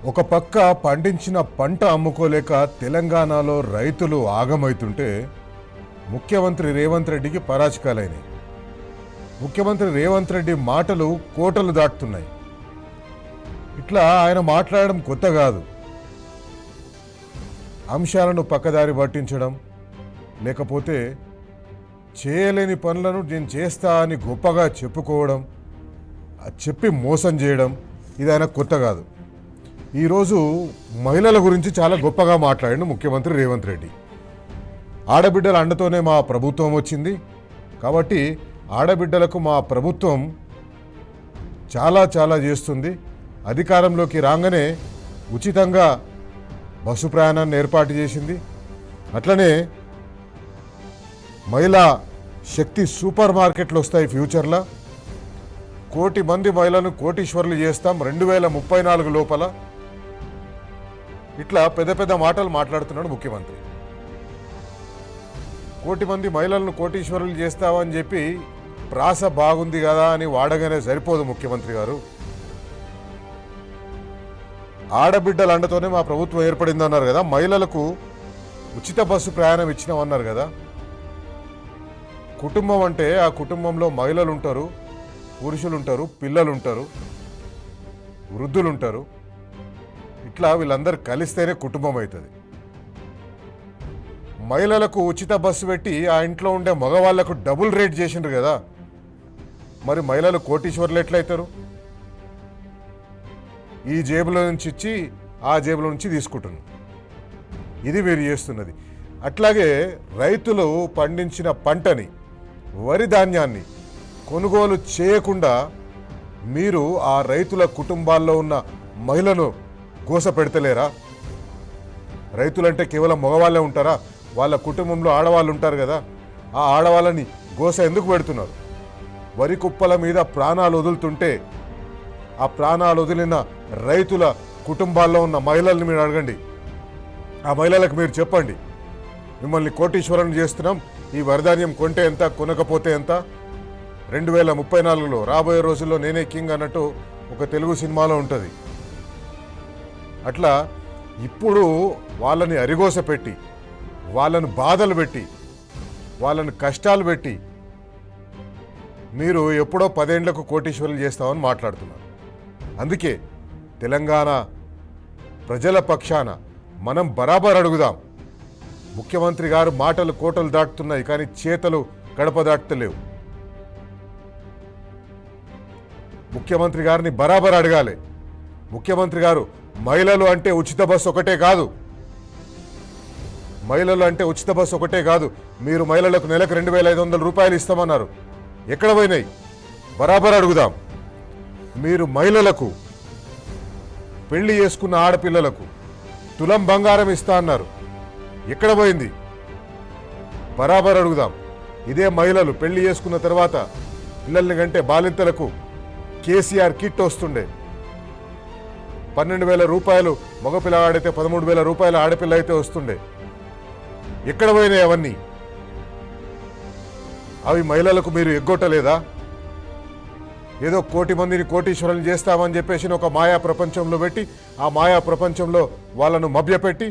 ఒక పక్క పండించిన పంట అమ్ముకోలేక తెలంగాణలో రైతులు ఆగమైతుంటే ముఖ్యమంత్రి రేవంత్ రెడ్డికి పరాచికాలైనాయి. ముఖ్యమంత్రి రేవంత్ రెడ్డి మాటలు కోటలు దాటుతున్నాయి. ఇట్లా ఆయన మాట్లాడడం కొత్త కాదు. అంశాలను పక్కదారి పట్టించడం, లేకపోతే చేయలేని పనులను నేను చేస్తా అని గొప్పగా చెప్పుకోవడం, చెప్పి మోసం చేయడం ఇది ఆయన కొత్త కాదు. ఈరోజు మహిళల గురించి చాలా గొప్పగా మాట్లాడిండు ముఖ్యమంత్రి రేవంత్ రెడ్డి. ఆడబిడ్డల అండతోనే మా ప్రభుత్వం వచ్చింది, కాబట్టి ఆడబిడ్డలకు మా ప్రభుత్వం చాలా చాలా చేస్తుంది. అధికారంలోకి రాగానే ఉచితంగా బస్సు ప్రయాణాన్ని ఏర్పాటు చేసింది. అట్లనే మహిళా శక్తి సూపర్ మార్కెట్లు వస్తాయి ఫ్యూచర్లో. 1 కోటి మంది మహిళలను కోటీశ్వరులు చేస్తాం 2034 లోపల. ఇట్లా పెద్ద పెద్ద మాటలు మాట్లాడుతున్నాడు ముఖ్యమంత్రి. 1 కోటి మంది మహిళలను కోటీశ్వరులు చేస్తామని చెప్పి ప్రాస బాగుంది కదా అని వాడగానే సరిపోదు ముఖ్యమంత్రి గారు. ఆడబిడ్డల అండతోనే మా ప్రభుత్వం ఏర్పడింది అన్నారు కదా, మహిళలకు ఉచిత బస్సు ప్రయాణం ఇచ్చినామన్నారు కదా. కుటుంబం అంటే ఆ కుటుంబంలో మహిళలు ఉంటారు, పురుషులు ఉంటారు, పిల్లలు ఉంటారు, వృద్ధులు ఉంటారు. ఇట్లా వీళ్ళందరూ కలిస్తేనే కుటుంబం అవుతుంది. మహిళలకు ఉచిత బస్సు పెట్టి ఆ ఇంట్లో ఉండే మగవాళ్లకు డబుల్ రేట్ చేసిండ్రు కదా, మరి మహిళలు కోటీశ్వరులు ఎట్లయితారు? ఈ జేబులో నుంచి ఇచ్చి ఆ జేబులో నుంచి తీసుకుంటున్నారు. ఇది మీరు చేస్తున్నది. అట్లాగే రైతులు పండించిన పంటని, వరి ధాన్యాన్ని కొనుగోలు చేయకుండా మీరు ఆ రైతుల కుటుంబాల్లో ఉన్న మహిళను గోస పెడతలేరా? రైతులంటే కేవలం మగవాళ్ళే ఉంటారా? వాళ్ళ కుటుంబంలో ఆడవాళ్ళు ఉంటారు కదా, ఆ ఆడవాళ్ళని గోస ఎందుకు పెడుతున్నారు? వరి కుప్పల మీద ప్రాణాలు వదులుతుంటే ఆ ప్రాణాలు వదిలిన రైతుల కుటుంబాల్లో ఉన్న మహిళల్ని మీరు అడగండి. ఆ మహిళలకు మీరు చెప్పండి, మిమ్మల్ని కోటీశ్వరం చేస్తున్నాం, ఈ వరిధాన్యం కొంటే ఎంత, కొనకపోతే ఎంత, 2034లో రాబోయే రోజుల్లో నేనే కింగ్ అన్నట్టు ఒక తెలుగు సినిమాలో ఉంటుంది. అట్లా ఇప్పుడు వాళ్ళని అరిగోస పెట్టి, వాళ్ళను బాధలు పెట్టి, వాళ్ళని కష్టాలు పెట్టి మీరు ఎప్పుడో 10 ఏళ్లకు కోటీశ్వరులు చేస్తామని మాట్లాడుతున్నారు. అందుకే తెలంగాణ ప్రజల పక్షాన మనం బరాబర్ అడుగుదాం. ముఖ్యమంత్రి గారు మాటలు కోటలు దాటుతున్నాయి, కానీ చేతలు గడప దాటుతలేవు. ముఖ్యమంత్రి గారిని బరాబర్ అడగాలి. ముఖ్యమంత్రి గారు మహిళలు అంటే ఉచిత బస్సు ఒకటే కాదు, మహిళలు అంటే ఉచిత బస్సు ఒకటే కాదు, మీరు మహిళలకు నెలకు 2500 రూపాయలు ఇస్తామన్నారు. ఎక్కడ పోయినాయి? బరాబర్ అడుగుదాం. మీరు మహిళలకు, పెళ్లి చేసుకున్న ఆడపిల్లలకు తులం బంగారం ఇస్తా అన్నారు. ఎక్కడ పోయింది? బరాబర్ అడుగుదాం. ఇదే మహిళలు పెళ్లి చేసుకున్న తర్వాత పిల్లల్ని కంటే బాలింతలకు కేసీఆర్ కిట్ వస్తుండే. 12,000 రూపాయలు మగపిల్లవాడైతే 13,000 రూపాయలు ఆడపిల్ల అయితే వస్తుండే. ఎక్కడ పోయినాయి అవన్నీ? అవి మహిళలకు మీరు ఎగ్గొట్టలేదా? ఏదో 1 కోటి మందిని కోటీశ్వరులు చేస్తామని చెప్పేసి ఒక మాయా ప్రపంచంలో పెట్టి, ఆ మాయా ప్రపంచంలో వాళ్ళను మభ్యపెట్టి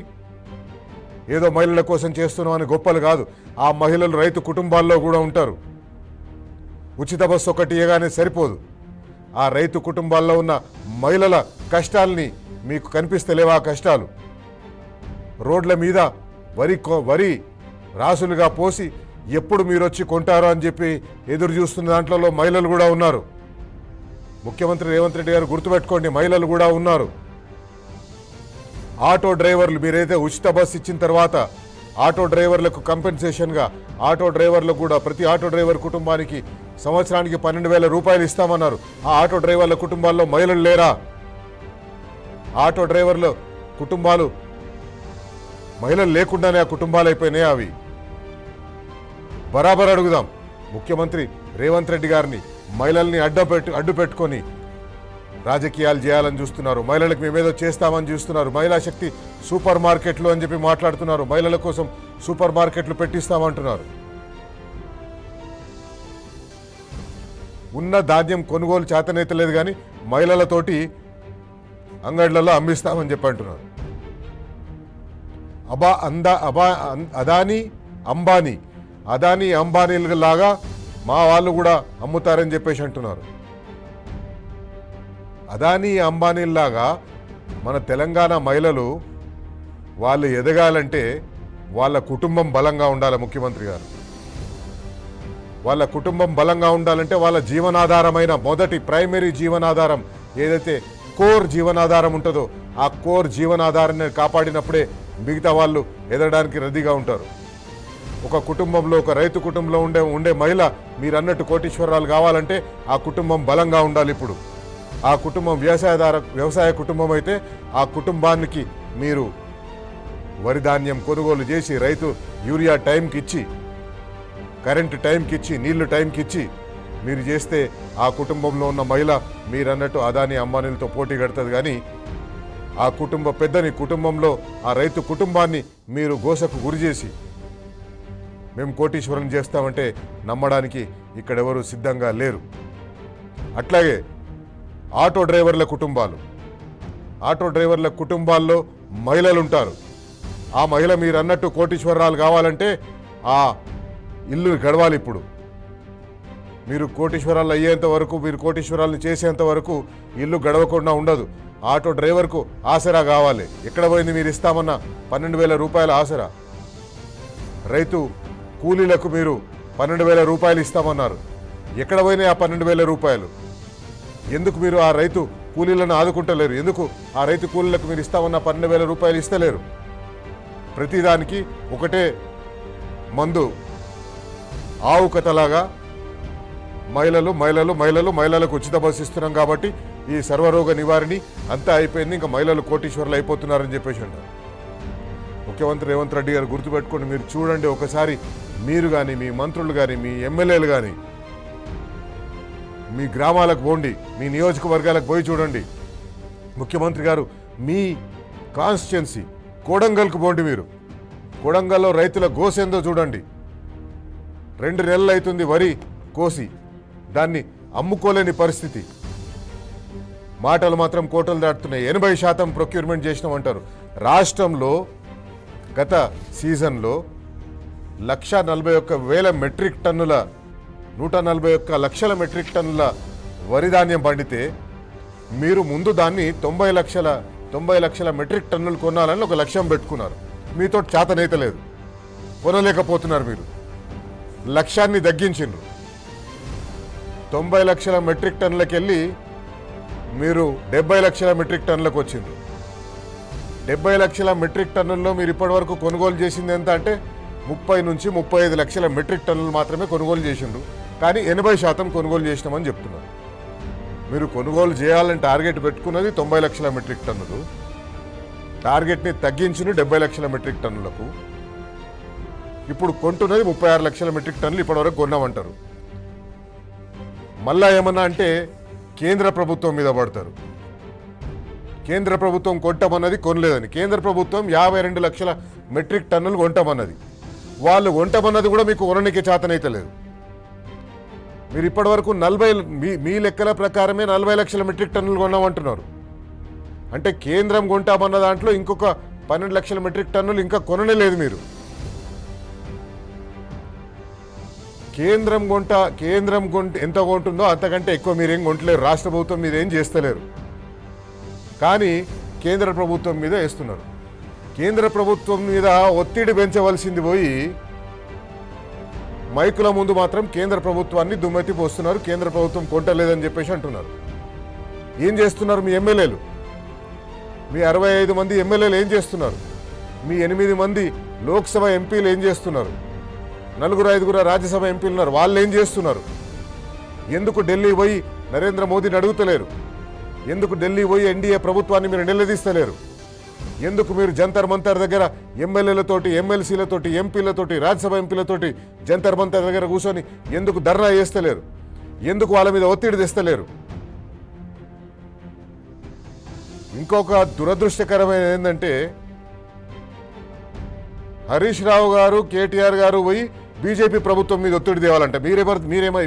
ఏదో మహిళల కోసం చేస్తున్నామని గొప్పలు కాదు. ఆ మహిళలు రైతు కుటుంబాల్లో కూడా ఉంటారు. ఉచిత బస్సు ఒకటి ఇవ్వగానే సరిపోదు. ఆ రైతు కుటుంబాల్లో ఉన్న మహిళల కష్టాలని మీకు కనిపిస్తలేవా? కష్టాలు రోడ్ల మీద వరి రాసులుగా పోసి ఎప్పుడు మీరు వచ్చి కొంటారో అని చెప్పి ఎదురు చూస్తున్న దాంట్లో మహిళలు కూడా ఉన్నారు. ముఖ్యమంత్రి రేవంత్ రెడ్డి గారు గుర్తుపెట్టుకోండి, మహిళలు కూడా ఉన్నారు. ఆటో డ్రైవర్లు, మీరైతే ఉచిత బస్సు ఇచ్చిన తర్వాత ఆటో డ్రైవర్లకు కంపెన్సేషన్గా ఆటో డ్రైవర్లకు కూడా ప్రతి ఆటో డ్రైవర్ కుటుంబానికి సంవత్సరానికి 12,000 రూపాయలు ఇస్తామన్నారు. ఆ ఆటో డ్రైవర్ల కుటుంబాల్లో మహిళలు లేరా? ఆటో డ్రైవర్ల కుటుంబాలు మహిళలు లేకుండానే ఆ కుటుంబాలు అయిపోయినాయి. అవి బరాబర్ అడుగుదాం. ముఖ్యమంత్రి రేవంత్ రెడ్డి గారిని మహిళల్ని అడ్డు పెట్టుకొని రాజకీయాలు చేయాలని చూస్తున్నారు. మహిళలకు మేమేదో చేస్తామని చూస్తున్నారు. మహిళా శక్తి సూపర్ మార్కెట్లు అని చెప్పి మాట్లాడుతున్నారు. మహిళల కోసం సూపర్ మార్కెట్లు పెట్టిస్తామంటున్నారు. ఉన్న ధాన్యం కొనుగోలు చేతనైతలేదు కానీ మహిళలతోటి అంగడ్లలో అమ్మిస్తామని చెప్పి అంటున్నారు. అదానీ అంబానీ లాగా మా వాళ్ళు కూడా అమ్ముతారని చెప్పేసి అంటున్నారు. అదానీ అంబానీలాగా మన తెలంగాణ మహిళలు వాళ్ళు ఎదగాలంటే వాళ్ళ కుటుంబం బలంగా ఉండాలి. ముఖ్యమంత్రి గారు వాళ్ళ కుటుంబం బలంగా ఉండాలంటే వాళ్ళ జీవనాధారమైన మొదటి ప్రైమరీ జీవనాధారం ఏదైతే కోర్ జీవనాధారం ఉంటుందో ఆ కోర్ జీవనాధారాన్ని కాపాడినప్పుడే మిగతా వాళ్ళు ఎదగడానికి రెడీగా ఉంటారు. ఒక కుటుంబంలో ఒక రైతు కుటుంబంలో ఉండే మహిళ మీరు అన్నట్టు కోటీశ్వరాలు కావాలంటే ఆ కుటుంబం బలంగా ఉండాలి. ఇప్పుడు ఆ కుటుంబం వ్యవసాయ కుటుంబం అయితే ఆ కుటుంబానికి మీరు వరి ధాన్యం కొనుగోలు చేసి రైతు యూరియా టైంకి ఇచ్చి కరెంటు టైంకి ఇచ్చి నీళ్లు టైంకి ఇచ్చి మీరు చేస్తే ఆ కుటుంబంలో ఉన్న మహిళ మీరన్నట్టు అదానీ అంబానీలతో పోటీ కడుతుంది. కానీ ఆ కుటుంబంలో ఆ రైతు కుటుంబాన్ని మీరు గోసకు గురి చేసి మేము కోటీశ్వరం చేస్తామంటే నమ్మడానికి ఇక్కడెవరు సిద్ధంగా లేరు. అట్లాగే ఆటో డ్రైవర్ల కుటుంబాల్లో మహిళలు ఉంటారు. ఆ మహిళ మీరు అన్నట్టు కోటీశ్వరాలు కావాలంటే ఆ ఇల్లు గడవాలి. ఇప్పుడు మీరు కోటీశ్వరాలు అయ్యేంత వరకు మీరు కోటీశ్వరాలను చేసేంత వరకు ఇల్లు గడవకుండా ఉండదు. ఆటో డ్రైవర్కు ఆసరా కావాలి. ఎక్కడ పోయింది మీరు ఇస్తామన్న 12,000 రూపాయల ఆసరా? రైతు కూలీలకు మీరు 12,000 రూపాయలు ఇస్తామన్నారు. ఎక్కడ పోయినాయి ఆ 12,000 రూపాయలు? ఎందుకు మీరు ఆ రైతు కూలీలను ఆదుకుంటలేరు? ఎందుకు ఆ రైతు కూలీలకు మీరు ఇస్తామన్న 12,000 రూపాయలు ఇస్తలేరు? ప్రతిదానికి ఒకటే మందు, ఆవు కథలాగా మహిళలకు ఉచిత బస్సు ఇస్తున్నాం కాబట్టి ఈ సర్వరోగ నివారణి అంతా అయిపోయింది, ఇంకా మహిళలు కోటీశ్వరులు అయిపోతున్నారని చెప్పేసి అన్నారు. ముఖ్యమంత్రి రేవంత్ రెడ్డి గారు గుర్తుపెట్టుకోండి, మీరు చూడండి ఒకసారి, మీరు కానీ మీ మంత్రులు కానీ మీ ఎమ్మెల్యేలు కానీ మీ గ్రామాలకు పోండి, మీ నియోజకవర్గాలకు పోయి చూడండి. ముఖ్యమంత్రి గారు మీ కాన్స్టిట్యున్సీ కొడంగల్కు పోండి. మీరు కొడంగల్లో రైతుల గోసేందో చూడండి. 2 నెలలు అవుతుంది వరి కోసి, దాన్ని అమ్ముకోలేని పరిస్థితి. మాటలు మాత్రం కోటలు దాటుతున్నాయి. 80% ప్రొక్యూర్మెంట్ చేసినామంటారు. రాష్ట్రంలో గత సీజన్లో 141,000 మెట్రిక్ టన్నుల 141 లక్షల మెట్రిక్ టన్నుల వరి ధాన్యం పండితే మీరు ముందు దాన్ని 90 లక్షల మెట్రిక్ టన్నులు కొనాలని ఒక లక్ష్యం పెట్టుకున్నారు. మీతో చేతనైత లేదు, కొనలేకపోతున్నారు. మీరు లక్ష్యాన్ని తగ్గించిండ్రు. 90 లక్షల మెట్రిక్ టన్నులకు వెళ్ళి మీరు 70 లక్షల మెట్రిక్ టన్నులకు వచ్చిండ్రు. 70 లక్షల మెట్రిక్ టన్నుల్లో మీరు ఇప్పటివరకు కొనుగోలు చేసింది ఎంత అంటే 30 నుంచి 35 లక్షల మెట్రిక్ టన్నులు మాత్రమే కొనుగోలు చేసిండ్రు. కానీ 80% కొనుగోలు చేసినామని చెప్తున్నారు. మీరు కొనుగోలు చేయాలని టార్గెట్ పెట్టుకున్నది 90 లక్షల మెట్రిక్ టన్నులు, టార్గెట్ని తగ్గించిన 70 లక్షల మెట్రిక్ టన్నులకు. ఇప్పుడు కొంటున్నది 36 లక్షల మెట్రిక్ టన్నులు ఇప్పటివరకు కొన్నామంటారు. మళ్ళా ఏమన్నా అంటే కేంద్ర ప్రభుత్వం మీద పడతారు. కేంద్ర ప్రభుత్వం కొంటామన్నది కొనలేదని, కేంద్ర ప్రభుత్వం 52 లక్షల మెట్రిక్ టన్నులు కొంటామన్నది. వాళ్ళు కొంటామన్నది కూడా మీకు కొననికి చేతనైతే లేదు. మీరు ఇప్పటివరకు మీ లెక్కల ప్రకారమే 40 లక్షల మెట్రిక్ టన్నులు కొన్నామంటున్నారు. అంటే కేంద్రం కొంటామన్న దాంట్లో ఇంకొక 12 లక్షల మెట్రిక్ టన్నులు ఇంకా కొననే లేదు. మీరు కేంద్రం ఎంత కొంటుందో అంతకంటే ఎక్కువ మీరేం కొంటలేరు. రాష్ట్ర ప్రభుత్వం మీద ఏం చేస్తలేరు, కానీ కేంద్ర ప్రభుత్వం మీద వేస్తున్నారు. కేంద్ర ప్రభుత్వం మీద ఒత్తిడి పెంచవలసింది పోయి మైకుల ముందు మాత్రం కేంద్ర ప్రభుత్వాన్ని దుమ్మెత్తి పోస్తున్నారు. కేంద్ర ప్రభుత్వం కొంటలేదని చెప్పేసి అంటున్నారు. ఏం చేస్తున్నారు మీ ఎమ్మెల్యేలు? మీ 65 మంది ఎమ్మెల్యేలు ఏం చేస్తున్నారు? మీ 8 మంది లోక్సభ ఎంపీలు ఏం చేస్తున్నారు? 4-5 రాజ్యసభ ఎంపీలు ఉన్నారు, వాళ్ళు ఏం చేస్తున్నారు? ఎందుకు ఢిల్లీ పోయి నరేంద్ర మోదీని అడుగుతలేరు? ఎందుకు ఢిల్లీ పోయి ఎన్డీఏ ప్రభుత్వాన్ని మీరు నిలదీస్తలేరు? ఎందుకు మీరు జంతర్ మంతర్ దగ్గర ఎమ్మెల్యేలతోటి, ఎమ్మెల్సీలతోటి, ఎంపీలతోటి, రాజ్యసభ ఎంపీలతోటి జంతర్ మంతర్ దగ్గర కూర్చొని ఎందుకు ధర్నా చేస్తలేరు? ఎందుకు వాళ్ళ మీద ఒత్తిడి తెస్తలేరు? ఇంకొక దురదృష్టకరమైన ఏంటంటే హరీష్ రావు గారు, కేటీఆర్ గారు పోయి బీజేపీ ప్రభుత్వం మీద ఒత్తిడి తేవాలంటే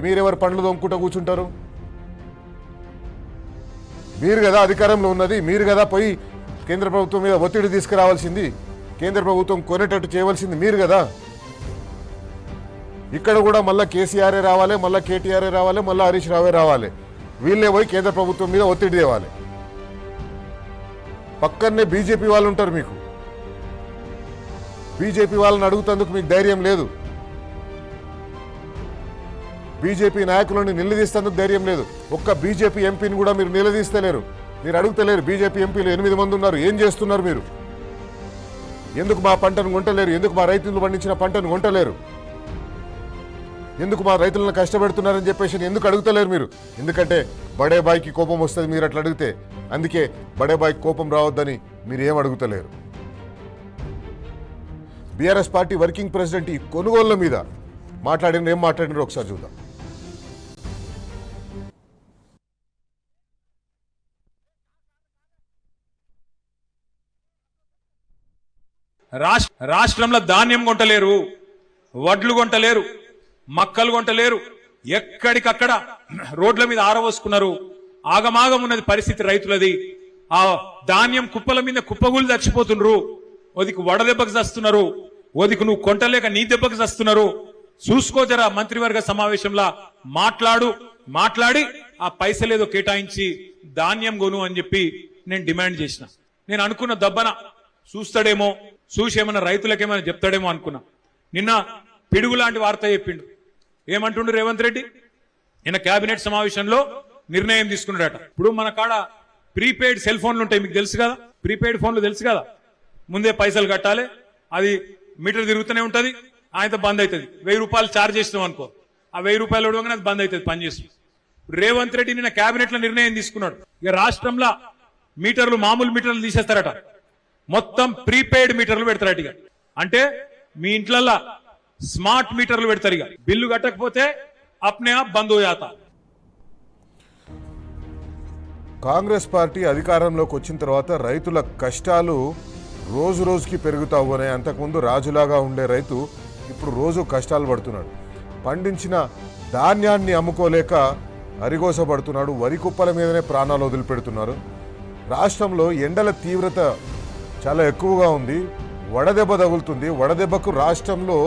మీరెవరు పండ్లు తోముకుంటూ కూర్చుంటారు? మీరు కదా అధికారంలో ఉన్నది, మీరు కదా పోయి కేంద్ర ప్రభుత్వం మీద ఒత్తిడి తీసుకురావాల్సింది, కేంద్ర ప్రభుత్వం కొనేటట్టు చేయవలసింది మీరు కదా. ఇక్కడ కూడా మళ్ళీ కేసీఆరే రావాలి, మళ్ళీ కేటీఆరే రావాలి, మళ్ళీ హరీష్ రావే రావాలి. వీళ్ళే పోయి కేంద్ర ప్రభుత్వం మీద ఒత్తిడి తేవాలి. పక్కనే బీజేపీ వాళ్ళు ఉంటారు. మీకు బీజేపీ వాళ్ళని అడుగుతందుకు మీకు ధైర్యం లేదు. బీజేపీ నాయకులను నిలదీస్తేందుకు ధైర్యం లేదు. ఒక్క బీజేపీ ఎంపీని కూడా మీరు నిలదీస్తలేరు, మీరు అడుగుతలేరు. బీజేపీ ఎంపీలు 8 మంది ఉన్నారు, ఏం చేస్తున్నారు మీరు? ఎందుకు మా పంటను కొంటలేరు? ఎందుకు మా రైతులు పండించిన పంటను కొంటలేరు? ఎందుకు మా రైతులను కష్టపెడుతున్నారని చెప్పేసి ఎందుకు అడుగుతలేరు మీరు? ఎందుకంటే బడే బాయ్కి కోపం వస్తుంది మీరు అట్లా అడిగితే. అందుకే బడే బాయ్కి కోపం రావద్దని మీరు ఏం అడుగుతలేరు. బీఆర్ఎస్ పార్టీ వర్కింగ్ ప్రెసిడెంట్ ఈ కొనుగోళ్ల మీద మాట్లాడిన ఏం మాట్లాడినారో ఒకసారి చూద్దాం. రాష్ట్రంలో ధాన్యం కొంటలేరు, వడ్లు కొంటలేరు, మక్కలు కొంటలేరు. ఎక్కడికక్కడ రోడ్ల మీద ఆరవోసుకున్నారు. ఆగమాగం ఉన్నది పరిస్థితి రైతులది. ఆ ధాన్యం కుప్పల మీద కుప్పగులు చచ్చిపోతున్నారు. ఓదికి వడదెబ్బకు చస్తున్నారు, ఓదికి నువ్వు కొంటలేక నీ దెబ్బకు చస్తున్నారు. చూసుకోజరా మంత్రివర్గ సమావేశంలో మాట్లాడి ఆ పైసలేదో కేటాయించి ధాన్యం కొను అని చెప్పి నేను డిమాండ్ చేసిన. నేను అనుకున్న దబ్బన చూస్తాడేమో, చూసి ఏమన్నా రైతులకేమైనా చెప్తాడేమో అనుకున్నా. నిన్న పిడుగు లాంటి వార్త చెప్పిండు. ఏమంటుండు రేవంత్ రెడ్డి? నిన్న కేబినెట్ సమావేశంలో నిర్ణయం తీసుకున్నాడట. ఇప్పుడు మన కాడ ప్రీపెయిడ్ సెల్ ఫోన్లు ఉంటాయి, మీకు తెలుసు కదా. ప్రీపెయిడ్ ఫోన్లు తెలుసు కదా, ముందే పైసలు కట్టాలి, అది మీటర్ తిరుగుతూనే ఉంటుంది, ఆయనతో బంద్ అవుతుంది. 1000 రూపాయలు ఛార్జ్ చేసినాం అనుకో, ఆ 1000 రూపాయలు ఇవ్వగానే అది బంద్ అవుతుంది పనిచేస్తుంది. రేవంత్ రెడ్డి నిన్న కేబినెట్ లో నిర్ణయం తీసుకున్నాడు. ఇక రాష్ట్రంలో మీటర్లు, మామూలు మీటర్లు తీసేస్తారట, మొత్తం ప్రీపెయిడ్ మీటర్లు పెడతారట. ఇక అంటే మీ ఇంట్లల్లో స్మార్ట్ మీటర్లు పెడతారు. ఇక బిల్లు కట్టకపోతే అప్నే ఆప్ బంద్ హోయాత. కాంగ్రెస్ పార్టీ అధికారంలోకి వచ్చిన తర్వాత రైతుల కష్టాలు రోజు రోజుకి పెరుగుతా ఉన్నాయి. అంతకుముందు రాజులాగా ఉండే రైతు ఇప్పుడు రోజు కష్టాలు పడుతున్నాడు. పండించిన ధాన్యాన్ని అమ్ముకోలేక అరిగోసపడుతున్నాడు. వరి కుప్పల మీదనే ప్రాణాలు వదిలిపెడుతున్నారు. రాష్ట్రంలో ఎండల తీవ్రత చాలా ఎక్కువగా ఉంది. వడదెబ్బ తగులుతుంది. వడదెబ్బకు రాష్ట్రంలో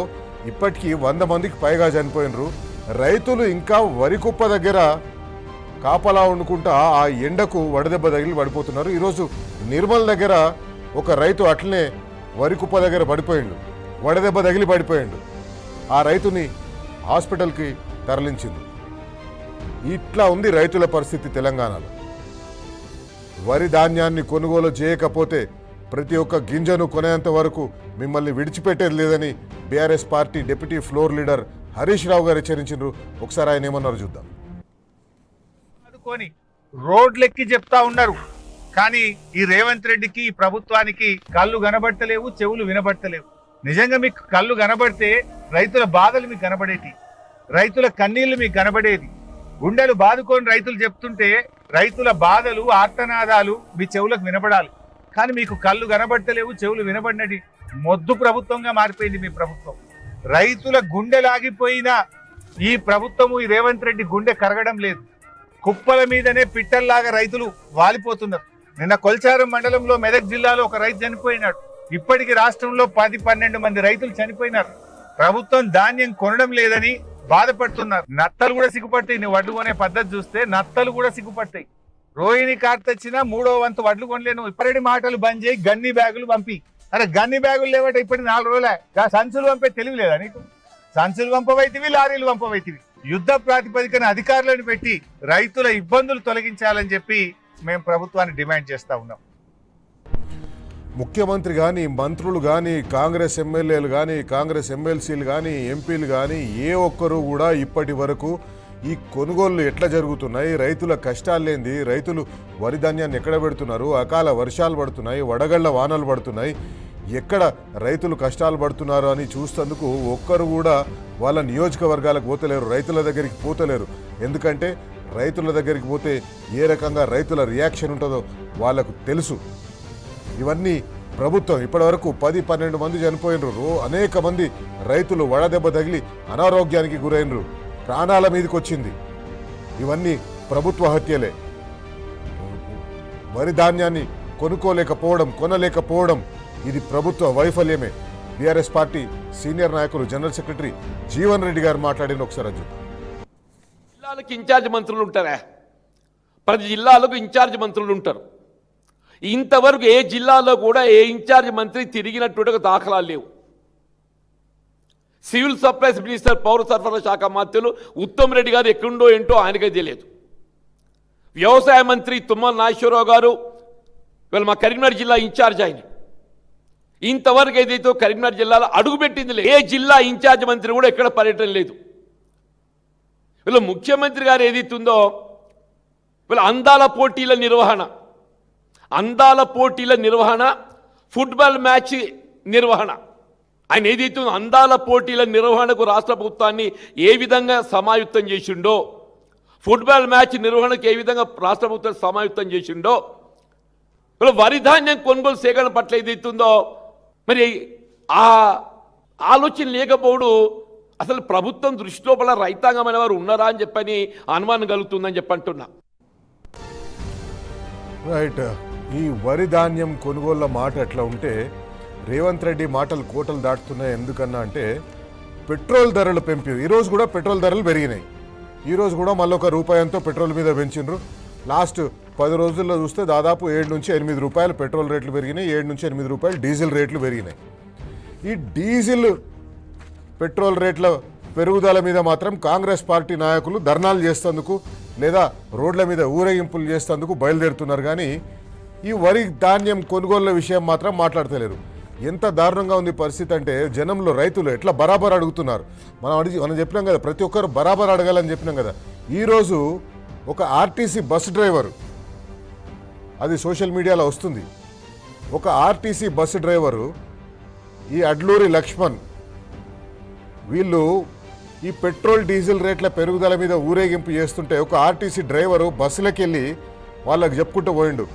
ఇప్పటికీ 100 మందికి పైగా చనిపోయినరు. రైతులు ఇంకా వరి కుప్ప దగ్గర కాపలా వండుకుంటా ఆ ఎండకు వడదెబ్బ తగిలి పడిపోతున్నారు. ఈరోజు నిర్మల్ దగ్గర ఒక రైతు అట్లనే వరి కుప్ప దగ్గర పడిపోయిండు, వడదెబ్బ తగిలి పడిపోయిండు. ఆ రైతుని హాస్పిటల్కి తరలించింది. ఇట్లా ఉంది రైతుల పరిస్థితి తెలంగాణలో. వరి ధాన్యాన్ని కొనుగోలు చేయకపోతే ప్రతి ఒక్క గింజను కొనేంత వరకు మిమ్మల్ని విడిచిపెట్టేది లేదని BRS party deputy floor leader Harish Rao garu హెచ్చరించారు. ఒకసారి ఆయన ఏమన్నారు చూద్దాం. రోడ్లెక్కి చెప్తా ఉన్నారు, కానీ ఈ రేవంత్ రెడ్డికి, ఈ ప్రభుత్వానికి కళ్ళు కనబడతలేవు, చెవులు వినబడతలేవు. నిజంగా మీకు కళ్ళు కనబడితే రైతుల బాధలు మీకు కనబడేటి, రైతుల కన్నీళ్లు మీకు కనబడేది. గుండెలు బాదుకొని రైతులు చెప్తుంటే రైతుల బాధలు, ఆర్తనాదాలు మీ చెవులకు వినబడాలి. కానీ మీకు కళ్ళు కనబడతలేవు, చెవులు వినబడినది మొద్దు ప్రభుత్వంగా మారిపోయింది మీ ప్రభుత్వం. రైతుల గుండెలాగిపోయిన ఈ ప్రభుత్వము, ఈ రేవంత్ రెడ్డి గుండె కరగడం లేదు. కుప్పల మీదనే పిట్టల్లాగా రైతులు వాలిపోతున్నారు. నిన్న కొల్చారం మండలంలో మెదక్ జిల్లాలో ఒక రైతు చనిపోయినాడు. ఇప్పటికి రాష్ట్రంలో 10-12 మంది రైతులు చనిపోయినారు. ప్రభుత్వం ధాన్యం కొనడం లేదని బాధపడుతున్నారు. నత్తలు కూడా సిగ్గుపడతాయి. నువ్వు వడ్లు కొనే పద్ధతి చూస్తే నత్తలు కూడా సిగ్గుపడతాయి. రోహిణి కార్తె వచ్చినా 3వ వంతు వడ్లు కొనలేను. ఇప్పటి మాటలు బంద్ చేయి, గన్ని బ్యాగులు పంపి. అరే గన్ని బ్యాగులు లేవట ఇప్పటి 4 రోజులే. సంచులు పంపే తెలివి లేదా నీకు? సంచులు పంపవైతివి, లారీలు పంపవైతివి. యుద్ధ ప్రాతిపదికన అధికారులను పెట్టి రైతుల ఇబ్బందులు తొలగించాలని చెప్పి మేము ప్రభుత్వాన్ని డిమాండ్ చేస్తా ఉన్నాం. ముఖ్యమంత్రి కానీ, మంత్రులు కానీ, కాంగ్రెస్ ఎమ్మెల్యేలు కానీ, కాంగ్రెస్ ఎమ్మెల్సీలు కానీ, ఎంపీలు కానీ ఏ ఒక్కరూ కూడా ఇప్పటి వరకు ఈ కొనుగోళ్లు ఎట్లా జరుగుతున్నాయి, రైతుల కష్టాలేంది, రైతులు వరి ధాన్యాన్ని ఎక్కడ పెడుతున్నారు, అకాల వర్షాలు పడుతున్నాయి, వడగళ్ల వానలు పడుతున్నాయి, ఎక్కడ రైతులు కష్టాలు పడుతున్నారు అని చూస్తేందుకు ఒక్కరు కూడా వాళ్ళ నియోజకవర్గాలకు పోతలేరు, రైతుల దగ్గరికి పోతలేరు. ఎందుకంటే రైతుల దగ్గరికి పోతే ఏ రకంగా రైతుల రియాక్షన్ ఉంటుందో వాళ్ళకు తెలుసు. ఇవన్నీ ప్రభుత్వం ఇప్పటివరకు 10-12 మంది చనిపోయినరు. అనేక మంది రైతులు వడదెబ్బ తగిలి అనారోగ్యానికి గురైనరు, ప్రాణాల మీదకి వచ్చింది. ఇవన్నీ ప్రభుత్వ హత్యలే. వరి ధాన్యాన్ని కొనలేకపోవడం ఇది ప్రభుత్వ వైఫల్యమే. బీఆర్ఎస్ పార్టీ సీనియర్ నాయకులు జనరల్ సెక్రటరీ జీవన్ రెడ్డి గారు మాట్లాడిన ఒకసారి చూద్దాం. జిల్లాలకు ఇన్ఛార్జ్ మంత్రులు ఉంటారా? ప్రతి జిల్లాలకు ఇన్ఛార్జ్ మంత్రులు ఉంటారు. ఇంతవరకు ఏ జిల్లాలో కూడా ఏ ఇన్ఛార్జ్ మంత్రి తిరిగినటువంటి దాఖలాలు లేవు. సివిల్ సప్లైస్ మినిస్టర్ పౌర సరఫరా శాఖ మంత్రులు ఉత్తమ్ రెడ్డి గారు ఎక్కడుండో ఏంటో ఆయనకే తెలియదు. వ్యవసాయ మంత్రి తుమ్మల నాగేశ్వరరావు గారు వీళ్ళు మా కరీంనగర్ జిల్లా ఇన్ఛార్జ్ ఆయన. ఇంతవరకు ఏదైతే కరీంనగర్ జిల్లాలో అడుగుపెట్టింది లేదు. ఏ జిల్లా ఇన్ఛార్జ్ మంత్రి కూడా ఎక్కడ పర్యటన లేదు. వీళ్ళు ముఖ్యమంత్రి గారు ఏదైతుందో వీళ్ళ అందాల పోటీల నిర్వహణ ఫుట్బాల్ మ్యాచ్ నిర్వహణ, ఆయన ఏదైతే అందాల పోటీల నిర్వహణకు రాష్ట్ర ప్రభుత్వాన్ని ఏ విధంగా సమాయుక్తం చేసిండో, ఫుట్బాల్ మ్యాచ్ నిర్వహణకు ఏ విధంగా రాష్ట్ర ప్రభుత్వం సమాయుక్తం చేసిండో, వీళ్ళు వరి ధాన్యం కొనుగోలు సేకరణ పట్ల ఏదైతుందో మరి ఆ ఆలోచన లేకపోవడు అసలు ప్రభుత్వం దృష్టి లోపల రైతాంగం అనే వారు ఉన్నారా అని చెప్పని అనుమానం కలుగుతుందని చెప్పంటున్నా. రైట్. ఈ వరి ధాన్యం కొనుగోళ్ల మాట ఎట్లా ఉంటే రేవంత్ రెడ్డి మాటలు కోటలు దాటుతున్నాయి. ఎందుకన్నా అంటే పెట్రోల్ ధరలు పెంపి ఈరోజు కూడా పెట్రోల్ ధరలు పెరిగినాయి. ఈరోజు కూడా మళ్ళీ ₹1 పెట్రోల్ మీద పెంచిండ్రు. లాస్ట్ 10 రోజుల్లో చూస్తే దాదాపు 7 నుంచి 8 రూపాయలు పెట్రోల్ రేట్లు పెరిగినాయి, 7 నుంచి 8 రూపాయలు డీజిల్ రేట్లు పెరిగినాయి. ఈ డీజిల్ పెట్రోల్ రేట్ల పెరుగుదల మీద మాత్రం కాంగ్రెస్ పార్టీ నాయకులు ధర్నాలు చేసేందుకు లేదా రోడ్ల మీద ఊరేగింపులు చేసేందుకు బయలుదేరుతున్నారు. కానీ ఈ వరి ధాన్యం కొనుగోళ్ల విషయం మాత్రం మాట్లాడతలేరు. ఎంత దారుణంగా ఉంది పరిస్థితి అంటే జనంలో రైతులు ఎట్లా బరాబర్ అడుగుతున్నారు. మనం చెప్పినాం కదా, ప్రతి ఒక్కరు బరాబర్ అడగాలని చెప్పినాం కదా. ఈరోజు ఒక ఆర్టీసీ బస్సు డ్రైవరు, అది సోషల్ మీడియాలో వస్తుంది, ఒక ఆర్టీసీ బస్సు డ్రైవరు ఈ అడ్లూరి లక్ష్మణ్ వీళ్ళు ఈ పెట్రోల్ డీజిల్ రేట్ల పెరుగుదల మీద ఊరేగింపు చేస్తుంటే ఒక ఆర్టీసీ డ్రైవరు బస్సులకు వెళ్ళి వాళ్ళకి చెప్పుకుంటూ పోయిండు,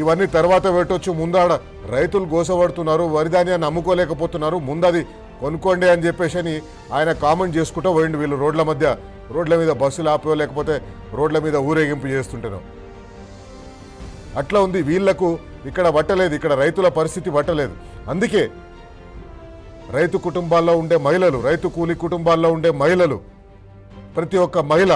ఇవన్నీ తర్వాత పెట్టవచ్చు, ముందాడ రైతులు గోసపడుతున్నారు, వరి ధాన్యాన్ని అమ్ముకోలేకపోతున్నారు, ముందది కొనుక్కోండి అని చెప్పేసి అని ఆయన కామెంట్ చేసుకుంటూ పోయిండు. వీళ్ళు రోడ్ల మీద బస్సులు ఆపో లేకపోతే రోడ్ల మీద ఊరేగింపు చేస్తుంటారు. అట్లా ఉంది. వీళ్లకు ఇక్కడ పట్టలేదు, ఇక్కడ రైతుల పరిస్థితి పట్టలేదు. అందుకే రైతు కుటుంబాల్లో ఉండే మహిళలు, రైతు కూలి కుటుంబాల్లో ఉండే మహిళలు, ప్రతి ఒక్క మహిళ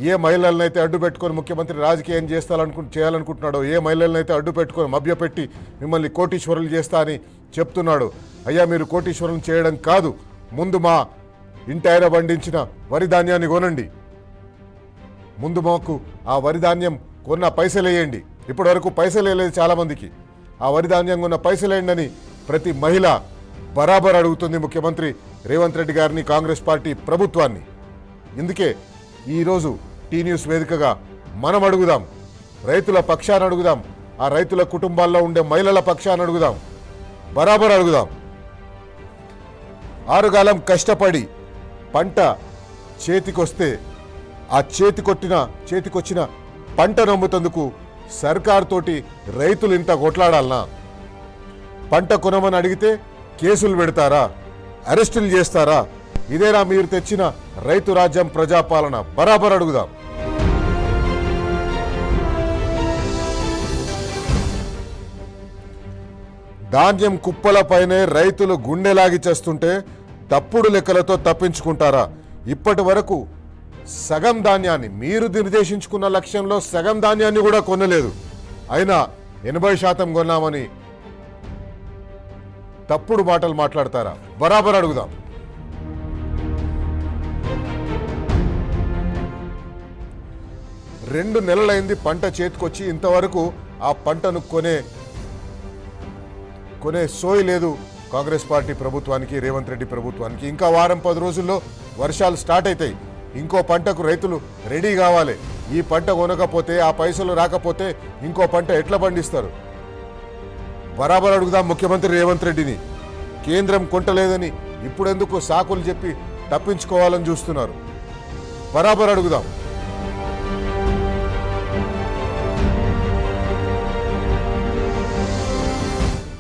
ఏ మహిళలనైతే అడ్డు పెట్టుకొని ముఖ్యమంత్రి రాజకీయం చేయాలనుకుంటున్నాడో, ఏ మహిళలనైతే అడ్డు పెట్టుకొని మభ్యపెట్టి మిమ్మల్ని కోటీశ్వరులు చేస్తా అని చెప్తున్నాడు, అయ్యా మీరు కోటీశ్వరులు చేయడం కాదు, ముందు మా ఇంటి ఆయన పండించిన వరి ధాన్యాన్ని కొనండి, ముందు మాకు ఆ వరి ధాన్యం కొన్న పైసలు వేయండి. ఇప్పటి వరకు పైసలు వేయలేదు చాలామందికి, ఆ వరి ధాన్యం కొన్న పైసలు వేయండి అని ప్రతి మహిళ బరాబర్ అడుగుతుంది ముఖ్యమంత్రి రేవంత్ రెడ్డి గారిని, కాంగ్రెస్ పార్టీ ప్రభుత్వాన్ని. ఇందుకే ఈరోజు టీ న్యూస్ వేదికగా మనం అడుగుదాం, రైతుల పక్షాన అడుగుదాం, ఆ రైతుల కుటుంబాల్లో ఉండే మహిళల పక్షాన అడుగుదాం, బరాబర్ అడుగుదాం. ఆరుగాలం కష్టపడి పంట చేతికొస్తే ఆ చేతికొచ్చిన పంట నమ్ముతందుకు సర్కార్ తోటి రైతులు ఇంత కొట్లాడాలనా? పంట కొనమని అడిగితే కేసులు పెడతారా, అరెస్టులు చేస్తారా? ఇదేనా మీరు తెచ్చిన రైతు రాజ్యం ప్రజాపాలన? బరాబర్ అడుగుదాం. ధాన్యం కుప్పలపైనే రైతులు గుండెలాగి చేస్తుంటే తప్పుడు లెక్కలతో తప్పించుకుంటారా? ఇప్పటి వరకు సగం ధాన్యాన్ని, మీరు నిర్దేశించుకున్న లక్ష్యంలో సగం ధాన్యాన్ని కూడా కొనలేదు, అయినా 80% కొన్నామని తప్పుడు మాటలు మాట్లాడతారా? బరాబర్ అడుగుదాం. రెండు నెలలైంది పంట చేతికొచ్చి, ఇంతవరకు ఆ పంటను కొనే సోయి లేదు కాంగ్రెస్ పార్టీ ప్రభుత్వానికి, రేవంత్ రెడ్డి ప్రభుత్వానికి. ఇంకా వారం 10 రోజుల్లో వర్షాలు స్టార్ట్ అవుతాయి. ఇంకో పంటకు రైతులు రెడీ కావాలి. ఈ పంట కొనకపోతే, ఆ పైసలు రాకపోతే ఇంకో పంట ఎట్లా పండిస్తారు? బరాబర్ అడుగుదాం ముఖ్యమంత్రి రేవంత్ రెడ్డిని. కేంద్రం కొంటలేదని ఇప్పుడెందుకు సాకులు చెప్పి తప్పించుకోవాలని చూస్తున్నారు? బరాబర్ అడుగుదాం.